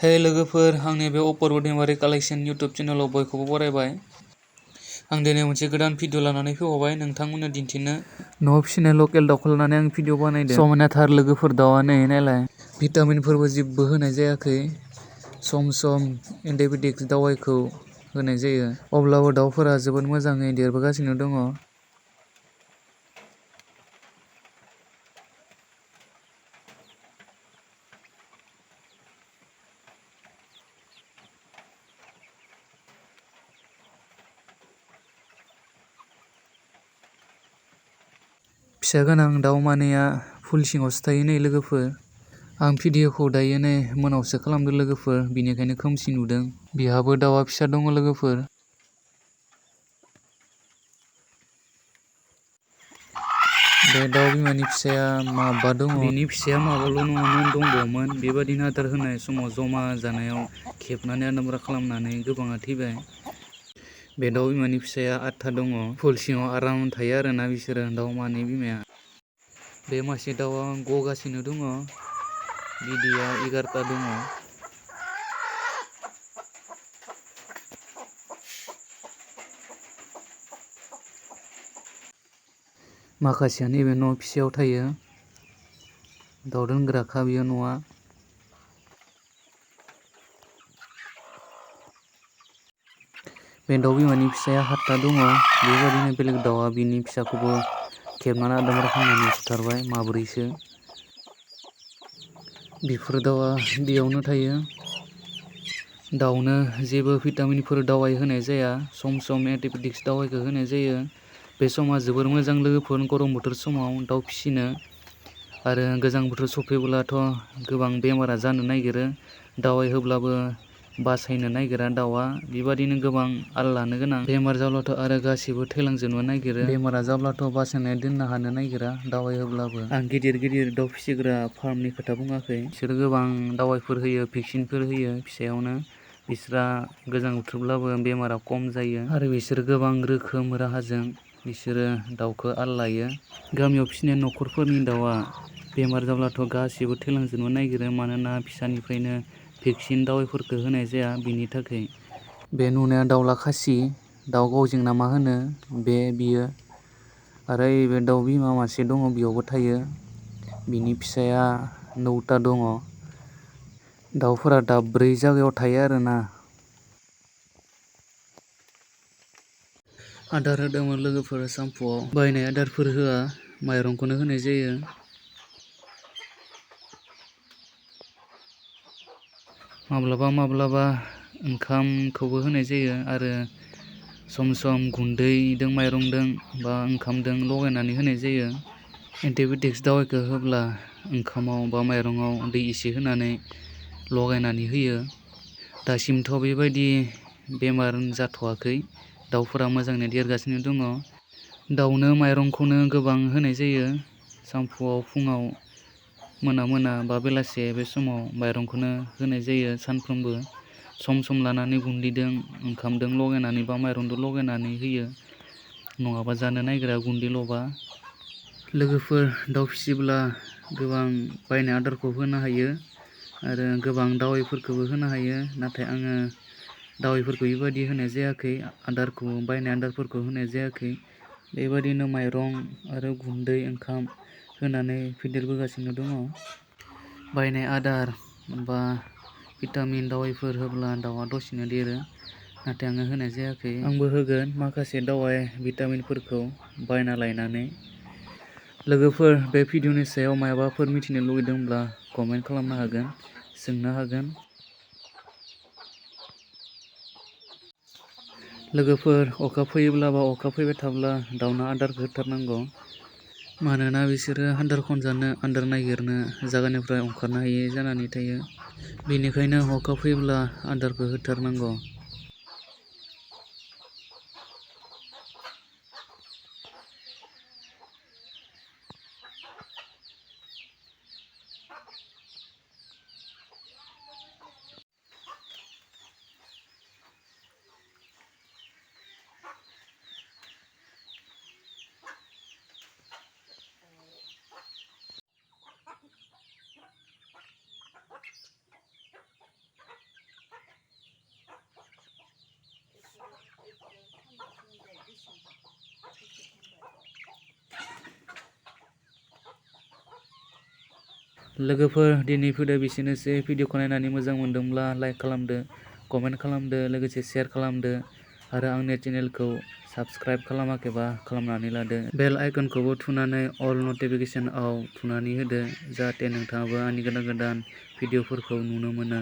हे लोगोफोर, आंनि बे अपूर्व दैमारि कालेक्शन यूट्यूब चेनेलाव बयखौबो बरायबाय। आं दिनै मोनसे गोदान भिडिअ लानानै फैबावबाय नोंथांमोननो दिन्थिनो। न'आव फिसिनाय लकेल दाउखौ लानानै आं भिडिअ बानायदों। समायनाथार लोगोफोर दाउआ नै नायलाय। भिटामिनफोरबो जेबो होनाय जायाखै। सम सम एन्टिबाय'टिक्स दावाइखौ होनाय जायो। अब्लाबो दाउफोरा जोबोद मोजाङै देरबोगासिनो दङ। फिसा गोनां दाउ मानैया फुल सिङावसो थायो नै लोगोफोर। आं भिडिअखौ दायो नै मोनायावसो खालामदों लोगोफोर, बेनिखायनो खोमसि नुदों। बिहाबो दाउआ फिसा दङ लोगोफोर। बे दाउ बिमानि फिसाया माबा दङ। बिनि फिसाया माबाल' नङामोन, दंबावोमोन। बेबादिनो आदार होनाय समाव जमा जानायाव खेबनानै आदामब्रा खालामनानै गोबाङा थैबाय। बे दाउ बिमानि फिसाया 8था दङ। फुल सिङाव आराम थायो आरोना बिसोरो दाउ मानै बिमाया। बे मासे दाउआ गगासिनो दङ। बिदैया 11था दङ। माखासेया नैबे न' फिसायाव थायो। दाउ दोनग्राखा बेयो न'आ। बे दाउ बिमानि फिसाया 7था दङ। बेबादिनो बेलेग दाउआ बिनि फिसाखौबो खेबनानै आदामब्रा खालामनानै सुथारबाय, माब्रैसो। बेफोर दाउआ बेयावनो थायो। दाउनो जेबो भिटामिनफोर दावाइ होनाय जाया। सम सम एन्टिबाय'टिक्स दावाइखौ होनाय जायो। बे समा जोबोर मोजां लोगोफोर गरम बोथोर समाव दाउ फिसिनो। आरो गोजां बोथोर सफैब्लाथ' गोबां बेमारा जानो नागिरो। दावाइ होब्लाबो बासायनो नागिरा दाउआ। बेबादिनो गोबां आल लानो गोनां। बेमार जाब्लाथ' आरो गासिबो थैलांजोबनो नागिरो। बेमारा जाब्लाथ' बासायनाय दोननो हानो नागिरा दावाइ होब्लाबो। आं गिदिर गिदिर दाउ फिसिग्रा फार्मनि खोथा बुङाखै। बिसोर गोबां दावाइफोर होयो, भेक्सिनफोर होयो फिसायावनो। बिस्रा गोजां बोथोरब्लाबो बेमारा खम जायो। आरो बिसोर गोबां रोखोम राहाजों बिसोरो दाउखौ आल लायो। गामियाव फिसिनाय न'खरफोरनि दाउआ बेमार जाब्लाथ' गासिबो थैलांजोबनो नागिरो, मानोना फिसानिफ्रायनो भेक्सिन दावाइफोरखौ होनाय जाया बिनि थाखाय। बे नुनाया दाउला खासि, दाउ गावजें ना मा होनो बियो। आरो बे दाउ बिमा मासे दङ, बेयावबो थायो। बिनि फिसाया 9था दङ। दाउफोरा दाब्रै जायगायाव थायो आरोना। आदार होदोंमोन लोगोफोर सानफुआव। बायनाय आदारफोर होआ, माइरंखौनो होनाय जायो। माब्लाबा माब्लाबा ओंखामखौबो होनाय जायो आरो सम सम गुन्दैदों माइरंदों बा ओंखामदों लगायनानै होनाय जायो। एन्टिबाय'टिक्स दावाइखौ होब्ला ओंखामाव बा माइरङाव दै एसे होनानै लगायनानै होयो। दासिमथ' बेबायदि बेमार जाथ'वाखै। दाउफोरा मोजाङै देरगासिनो दङ। दाउनो माइरंखौनो गोबां होनाय जायो। सानफुआव, फुङाव, मोना बा बेलासे बे समाव माइरंखौनो होनाय जायो सानफ्रोमबो। सम सम लानानै गुन्दैदों ओंखामदों लगायनानै बा माइरंदों लगायनानै होयो। नङाबा जानो नागिरा गुन्दैल'बा। लोगोफोर, दाउ फिसिब्ला गोबां बायनाय आदारखौ होनो हायो आरो गोबां दावाइफोरखौबो होनो हायो। नाथाय आङो दावाइफोरखौ बेबायदि होनाय जायाखै। आदारखौ बायनाय आदारफोरखौ होनाय जायाखै। बेबादिनो माइरं आरो गुन्दै ओंखाम होनानै फेदेरबोगासिनो दङ। बायनाय आदार बा भिटामिन दावाइफोर होब्ला दाउआ दसेनो देरो। नाथाय आङो होनाय जायाखै। आंबो होगोन माखासे दावाइ भिटामिनफोरखौ बायना लायनानै। लोगोफोर, बे भिडिअनि सायाव माबाफोर मिथिनो लुगैदोंब्ला कमेन्ट खालामनो हागोन, सोंनो हागोन। लोगोफोर, अखा फैयोब्ला बा अखा फैबाय थाब्ला दाउनो आदारखौ होथारनांगौ। मानोना बिसोरो आदार खनजानो, आदार नागिरनो जायगानिफ्राय ओंखारनो हायै जानानै थायो। बेनिखायनो अखा फैब्ला आदारखौ होथारनांगौ। लोगोफोर दिनै भिडिअ बिसिनोसै। भिडिअखौ नायनानै मोजां मोनदोंब्ला लाइक खालामदो, कमेन्ट खालामदो, लोगोसे शेयार खालामदो आरो आंनि चेनेलखौ साबस्क्राइब खालामाखैबा खालामनानै लादो। बेल आइकनखौबो थुनानै अल नटिफिकेसनआव थुनानै होदो जाहाथे नोंथाङाबो आंनि गोदान भिडिअफोरखौ नुनो मोनो।